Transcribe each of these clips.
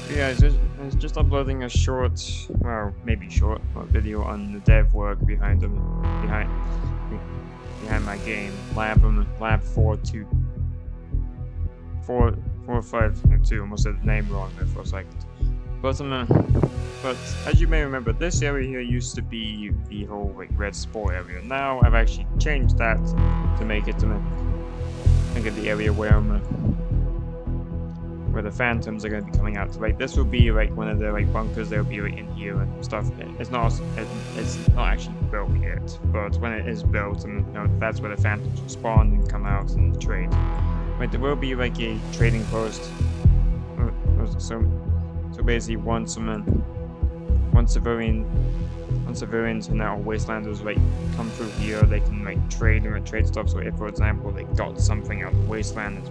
Yeah, it's just uploading a short, well, maybe short, video on the dev work behind them, behind behind my game, Lab 425 2. Almost said the name wrong there for a second. But as you may remember, this area here used to be the whole like red spore area. Now I've actually changed that to make it the area where the phantoms are going to be coming out. So like this will be like one of the like bunkers. They'll be like in here and stuff. It's not actually built yet, but when it is built, and that's where the phantoms will spawn and come out and trade. But there will be like a trading post. So basically, once civilians and now wastelanders like come through here, they can like trade stuff. So if, for example, they got something out of the wasteland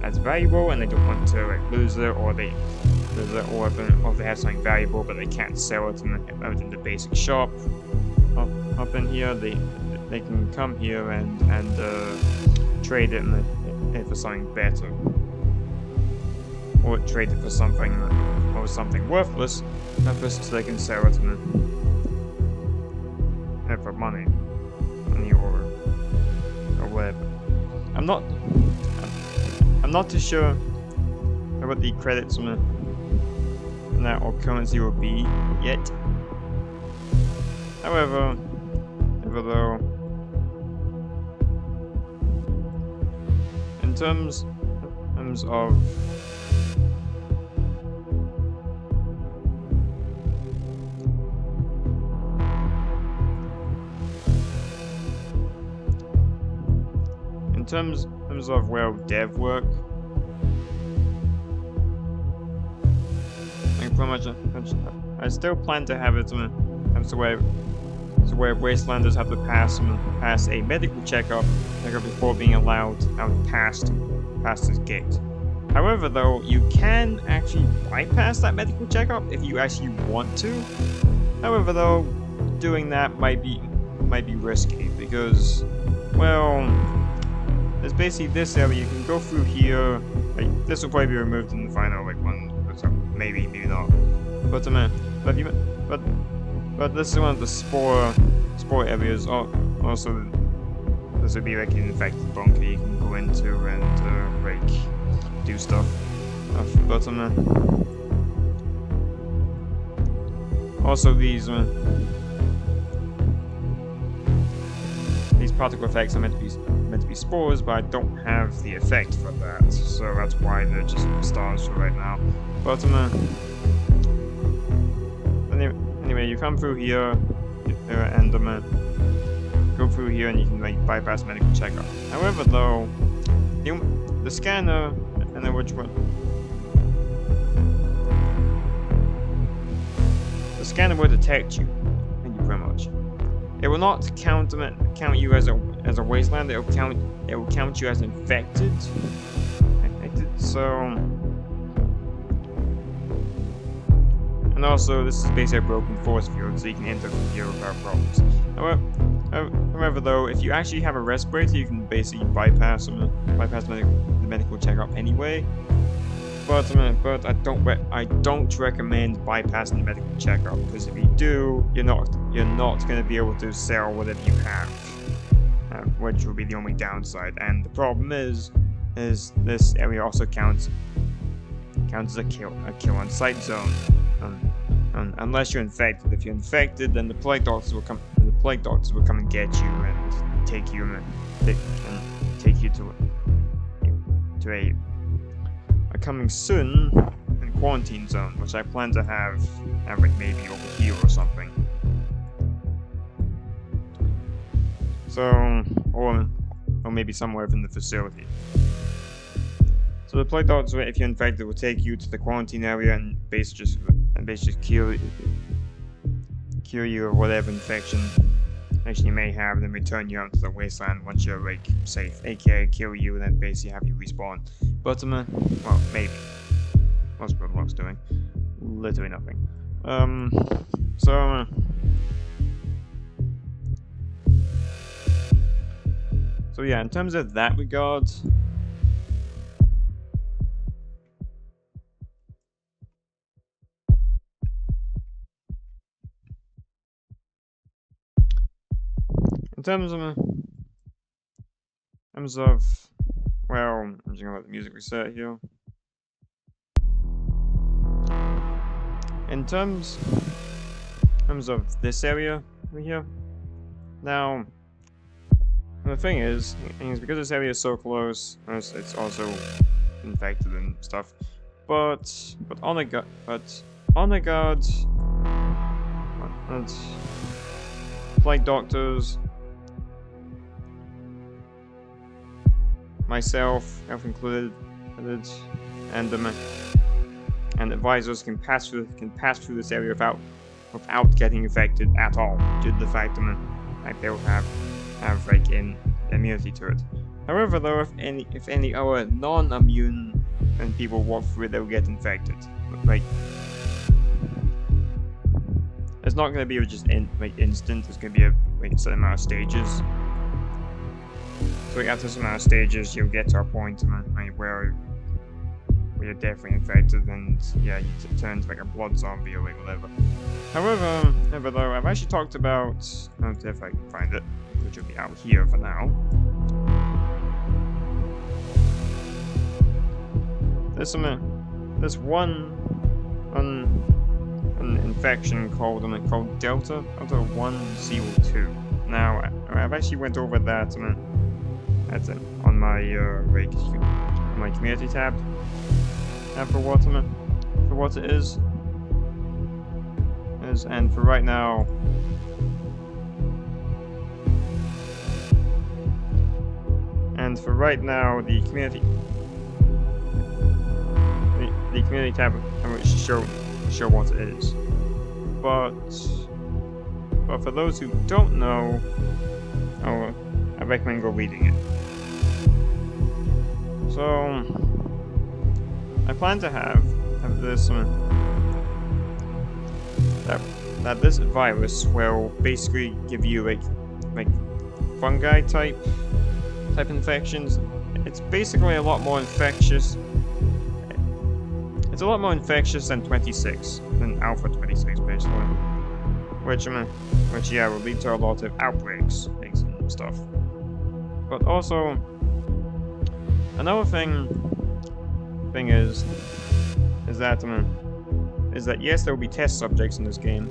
that's valuable and they don't want to like lose it, or they lose it, or if they have something valuable but they can't sell it in the basic shop up in here, they can come here and trade it for something better, or trade it for something worthless, so they can sell it for money or whatever. I'm not too sure what the credits on that or currency will be yet. However, though, in terms of well, dev work, like pretty much, I still plan to have it where wastelanders have to pass a medical checkup before being allowed out past this gate. However, though, you can actually bypass that medical checkup if you actually want to. However, though, doing that might be risky because, well, there's basically this area. You can go through here. Like this will probably be removed in the final one, so maybe not. But this is one of the spore areas. Also, this would be like an infected bunker you can go into and like do stuff. But also these particle effects are meant to be spores, but I don't have the effect for that, so that's why they're just stars for right now. But anyway, you come through here and go through here, and you can like bypass medical checkup. However, though, the scanner, and then which one? The scanner will detect you. Thank you very much. It will not count you as a wasteland. It will count you as infected. So, and also this is basically a broken force field, so you can enter from here without problems. However, though, if you actually have a respirator, you can basically bypass the medical checkup anyway. But I don't recommend bypassing the medical checkup, because if you do, you're not going to be able to sell whatever you have, which will be the only downside. And the problem is this area also counts as a kill on sight zone, unless you're infected. If you're infected, then the plague doctors will come. The plague doctors will come and get you and take you to a coming soon in quarantine zone, which I plan to have like maybe over here or something. So, or maybe somewhere within the facility. So the plague doctors, if you're infected, will take you to the quarantine area and basically just cure you of whatever infection you may have, and then return you out to the wasteland once you're like safe, aka kill you and then basically have you respawn. But well, maybe. What's roblox doing? Literally nothing. So yeah, in terms of that regard, terms of, well, I'm just gonna let the music reset here. In terms of this area over here, now the thing is because this area is so close, it's also infected and stuff. But on the guards, and flight doctors, myself, health included, and advisors can pass through this area without getting infected at all, due to the fact that like they will have like immunity to it. However, though, if any other non-immune and people walk through it, they'll get infected. Like, it's not going to be just instant. It's going to be a certain amount of stages. So after some amount of stages, you'll get to a point where you're definitely infected, and yeah, you turn into like a blood zombie or like whatever. However, though, I've actually talked about, if I can find it, which will be out here for now. There's one an infection called Delta 102. Now, I've actually went over that on my my community tab. For what it is, and for right now, the community tab will show what it is. But for those who don't know, I recommend go reading it. So I plan to have this that this virus will basically give you like fungi type infections. It's basically a lot more infectious. It's a lot more infectious than Alpha 26 basically, which yeah, will lead to a lot of outbreaks and stuff. But also another thing is that yes, there will be test subjects in this game.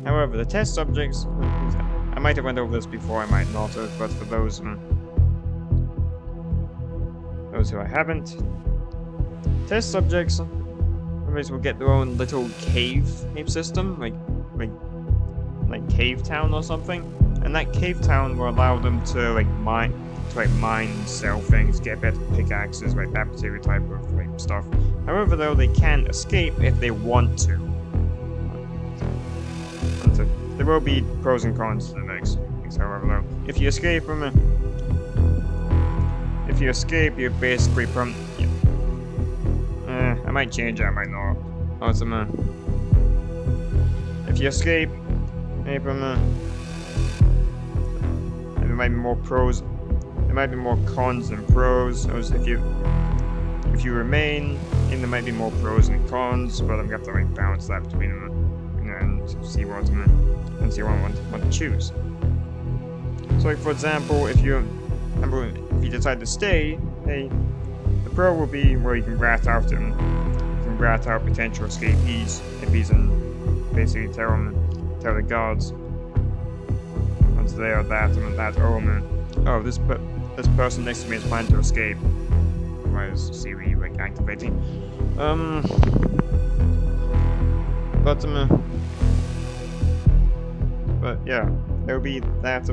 However, the test subjects, I might have went over this before, I might not have, but for those who I haven't, test subjects will get their own little cave system, like Cave Town or something, and that Cave Town will allow them to mine and sell things, get better pickaxes, that particular type of stuff. However, though, they can escape if they want to. And so there will be pros and cons to the mix. However, though, if you escape, you're basically from. I might change it, I might not. If you escape, there might be more pros. There might be more cons than pros. If you remain, there might be more pros and cons, but I'm gonna have to balance that between them and see what I want to choose. So, for example, if you decide to stay, the pro will be where you can rat out potential escapees if he's in, basically tell the guards once they are that this person next to me is planning to escape. Why is Siri activating? But yeah, there will be that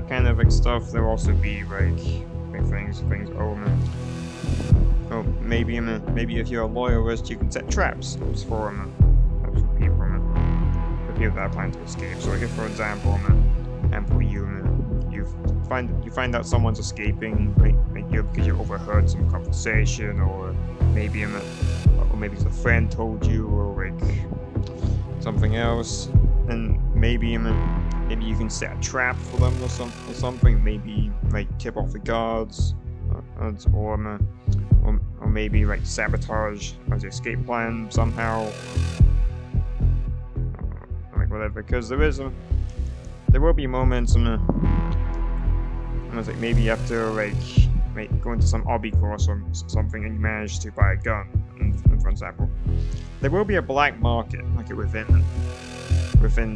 kind of stuff. There will also be things. Oh, maybe if you're a loyalist, you can set traps for people that are planning to escape. So if, for example, you find out someone's escaping, because you overheard some conversation, or maybe it's a friend told you, or something else, then maybe you can set a trap for them or something. Maybe tip off the guards, or maybe sabotage the escape plan somehow, whatever. Because there is there will be moments like maybe you have to like go into some hobby course or something and you manage to buy a gun, and for example. There will be a black market like within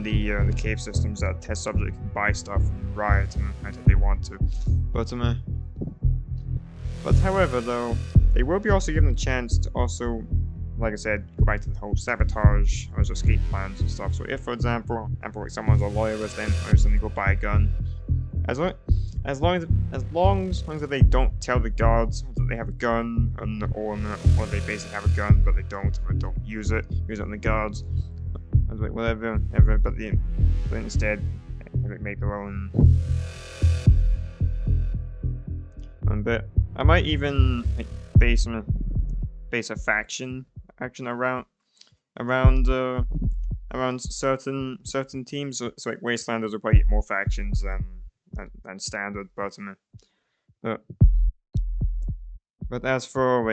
the cave systems that test subjects can buy stuff and riot and if they want to. But however though, they will be also given a chance to also, like I said, go back to the whole sabotage or escape plans and stuff. So if, for example, someone's a loyalist, then they go buy a gun. As long as they don't tell the guards that they have a gun, or they basically have a gun but they don't use it on the guards, whatever. But instead, make their own. But I might even base a faction action around certain teams. So like Wastelanders will probably get more factions than standard, but as for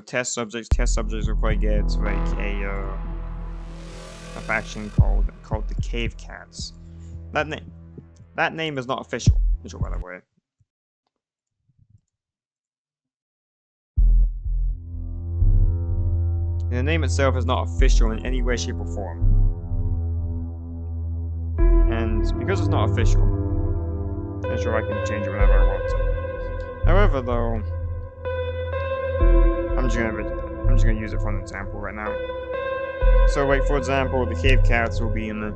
test subjects will probably get like a faction called the Cave Cats. That name is not official by the way. The name itself is not official in any way, shape, or form. And because it's not official, I'm sure I can change it whenever I want to. However, though, I'm just gonna use it for an example right now. So, like for example, the Cave Cats will be in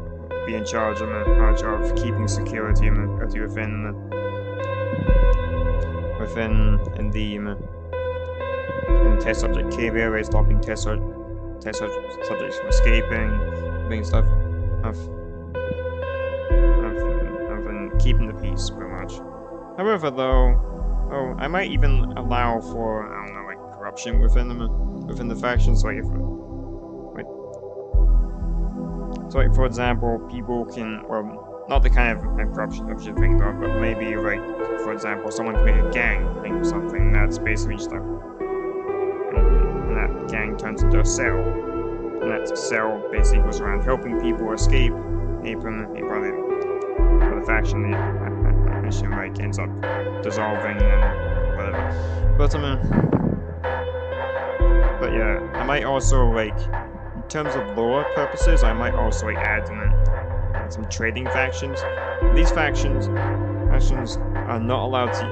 charge of keeping security within test subject cave area, stopping test subjects from escaping, doing stuff of keeping the peace, pretty much. However, though, I might even allow for corruption within the factions. So for example, people can, not the kind of corruption I should think of, but maybe for example, someone can make a gang or something that's basically just that gang turns into a cell, and that cell basically goes around helping people escape from the faction mission ends up dissolving and whatever. But yeah, I might also in terms of lore purposes, I might also add some trading factions. These factions are not allowed to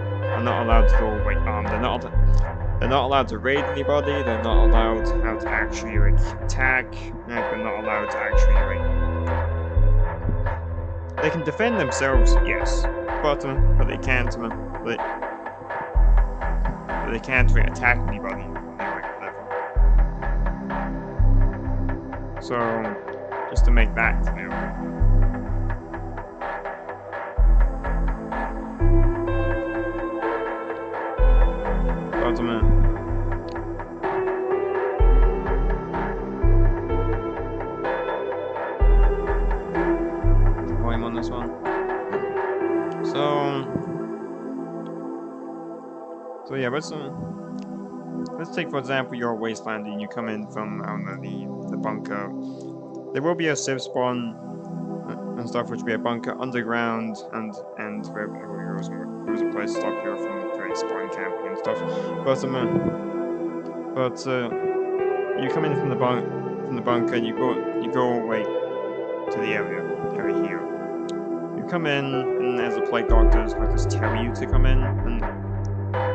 go armed. They're not allowed to raid anybody. They're not allowed to actually attack. They're not allowed to actually They can defend themselves, yes, but they can't. They can't attack anybody. So, just to make that clear. Volume on this one. So yeah, let's take for example your wasteland and you come in from the bunker. There will be a civ spawn and stuff, which will be a bunker underground, and there was a place to stop here from spawn camping and stuff. But you come in from the bunker and you go to the area here. You come in, and as the plague doctors tell you to come in, and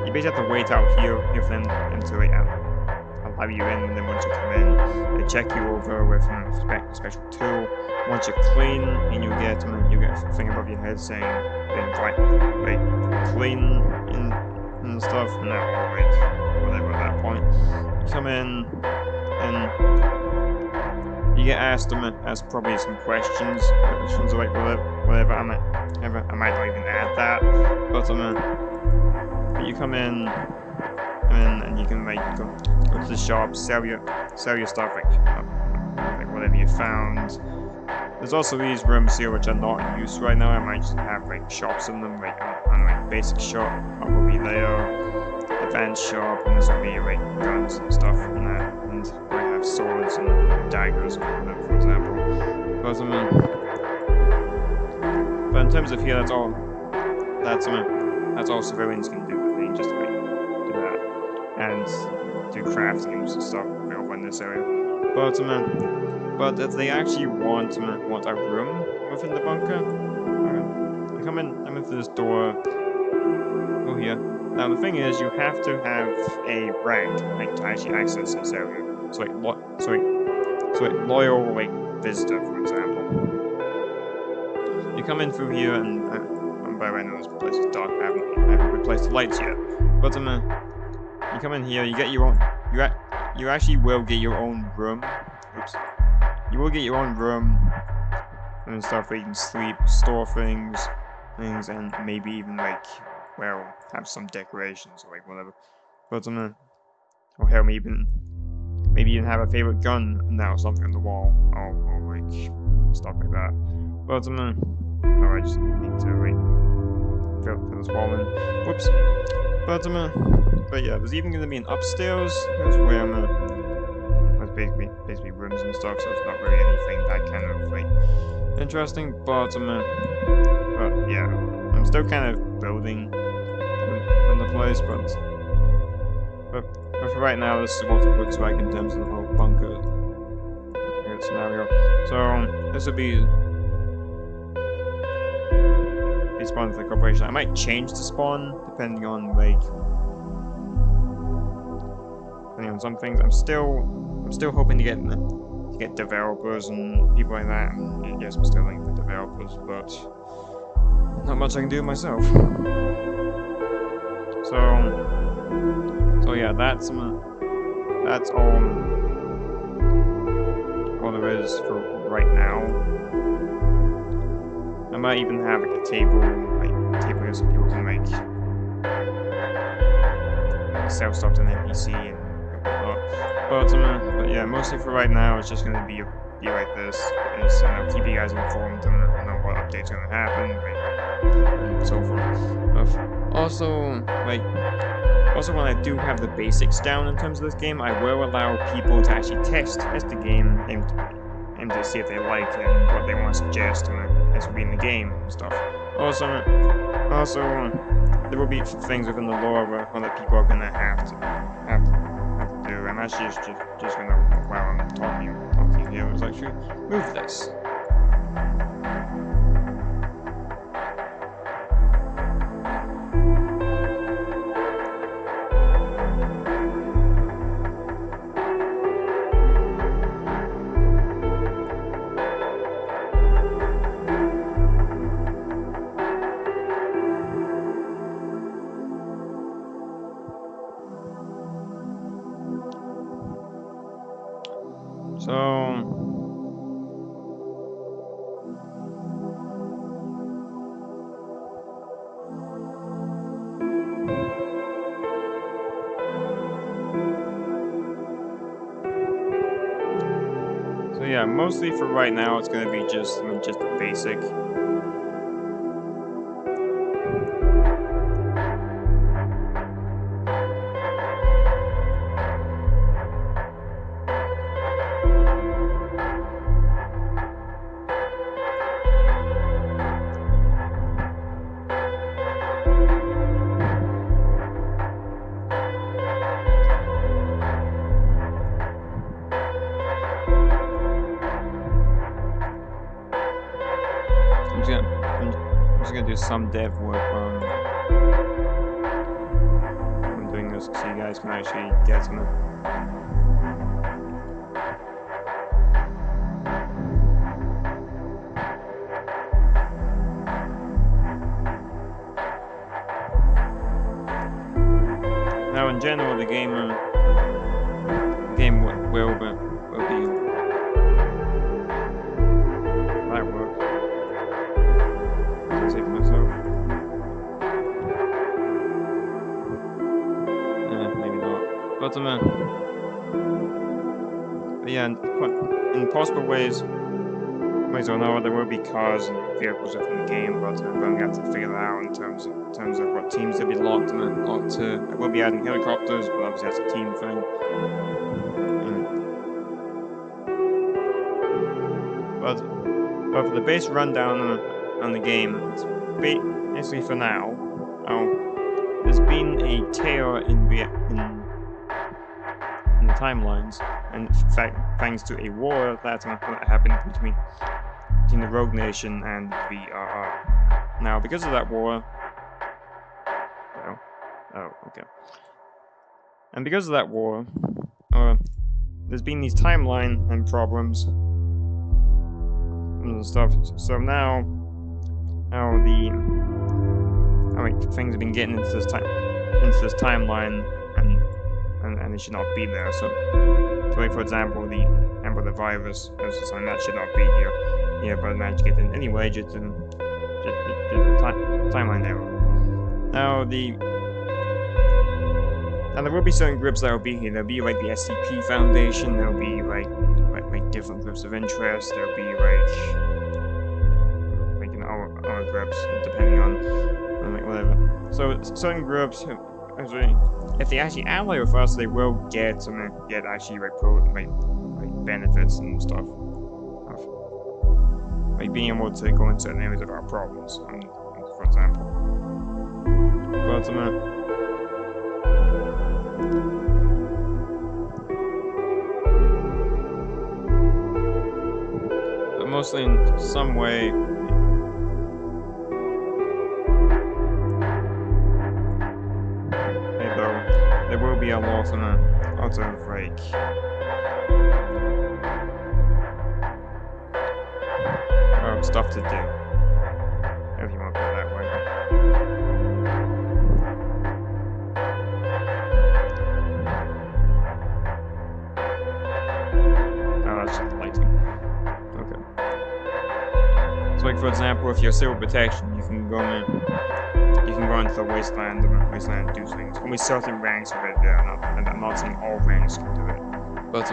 you basically have to wait out here for them to allow you in, and then once you come in, they check you over with a special tool. Once you're clean, and you get a thing above your head saying clean and stuff, and that whatever at that point. You come in and you get asked probably some questions whatever. I might not even add that, but you come in and you can go to the shop, sell your stuff, whatever you found. There's also these rooms here which are not in use right now. I might just have shops in them, basic shop will be there, advanced shop, and this will be guns and stuff and that, and I have swords and daggers, for example. in terms of here, that's all. That's all civilians can do. They can just like do that and do crafting and stuff over in this area. But if they actually want a room within the bunker, I come in through this door. Oh here. Now the thing is, you have to have a rank like to actually access this area. So like loyal like visitor, for example. You come in through here, and by the way, I know this place is dark. I haven't replaced the lights yet. But you come in here, you get your own. You actually will get your own room. Oops. You will get your own room and stuff where you can sleep, store things, and maybe even like, well, have some decorations or like whatever. But or hell, maybe even have a favorite gun now or something on the wall, or like stuff like that. But oh, I just need to wait. Fill this wall in. Whoops. But yeah, there's even gonna be an upstairs. That's where that's basically rooms and stuff. So it's not really anything that kind of like interesting. But yeah, I'm still kind of building on the place, but for right now, this is what it looks like in terms of the whole bunker scenario. So this would be spawn for the corporation. I might change the spawn depending on some things. I'm still hoping to get developers and people like that. And yes, I'm still looking for developers, but not much I can do myself. So yeah, that's all there is for right now. I might even have like a table where some people can like sell stuff to an NPC and whatnot. But yeah, mostly for right now, it's just gonna be like this. And I'll keep you guys informed and know what updates are gonna happen, and so forth. Also, when I do have the basics down in terms of this game, I will allow people to actually test the game and to see if they like it and what they want to suggest and this will be in the game and stuff. Also, there will be things within the lore where other people are gonna have to do. I'm actually just gonna, while I'm talking here, I was actually move this. So yeah, mostly for right now, it's gonna be just the basic. I'm just gonna do some dev work on doing this so you guys can actually get some. Now, in general, the game will be. That works. Say for myself. Maybe not. But yeah, in possible ways or another, there will be cars and vehicles within the game, but I'm going to have to figure that out in terms of what teams they'll be locked to. I will be adding helicopters, but obviously that's a team thing. But for the base rundown, on the game. It's basically for now. There's been a tear in the timelines, and in fact, thanks to a war that happened between the Rogue Nation and the VRR. Now, because of that war, okay, and because of that war, there's been these timeline and problems and stuff. So now things have been getting into this timeline, and it should not be there. So like for example, the virus is something that should not be here. Yeah, but I managed to get in anyway, just the timeline error. Now there will be certain groups that will be here. There'll be like the SCP Foundation. There'll be like different groups of interest. There'll be like our groups, depending on like whatever. So certain groups, if they actually ally with us, they will get actually like benefits and stuff. Like being able to go into certain areas of our problems, for example. But mostly in some way. There will be a lot of like stuff to do, if you want to put it that way. Oh, that's just lighting. Okay. So, like for example, if you're civil protection, you can go into the wasteland and do things. Only certain ranks of it there, and I'm not saying all ranks can do it, but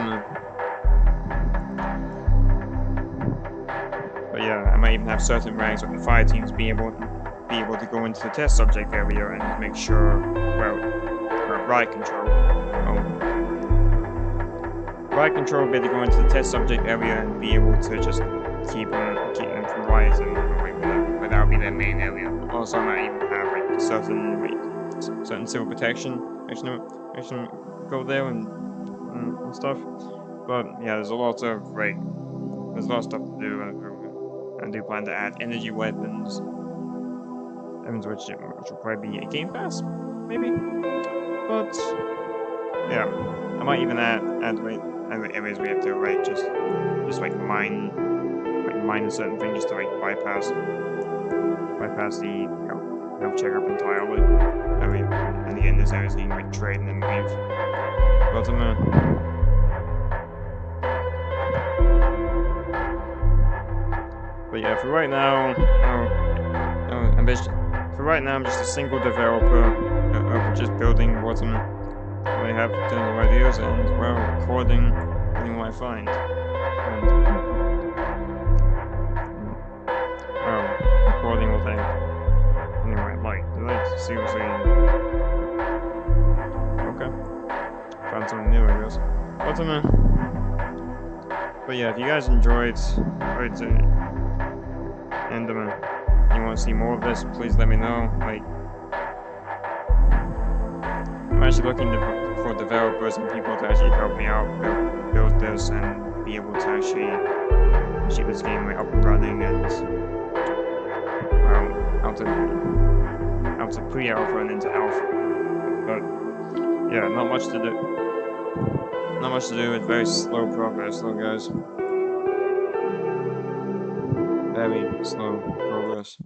yeah, I might even have certain ranks of the fire teams be able to go into the test subject area and make sure, riot control will be able to go into the test subject area and be able to just keep them from rioting, but that would be their main area. Also, I might even have certain civil protection actually go there and stuff. But yeah, there's a lot of stuff to do. I do plan to add energy weapons, which will probably be a Game Pass, maybe. But yeah, I might even add areas we have to just mine a certain thing just to bypass the health checkup entirely. And again, there's areas you can trade and then leave. But But yeah, for right now, I'm just a single developer of just building what I have in terms of ideas and recording what I find. Recording what I like. Seriously. Okay. Found something new, I guess. But yeah, if you guys enjoyed and you want to see more of this, please let me know. I'm actually looking for developers and people to actually help me out build this and be able to actually keep this game up and running and out to pre-alpha and into alpha. But yeah, not much to do. It's very slow progress, though, guys. Very slow progress.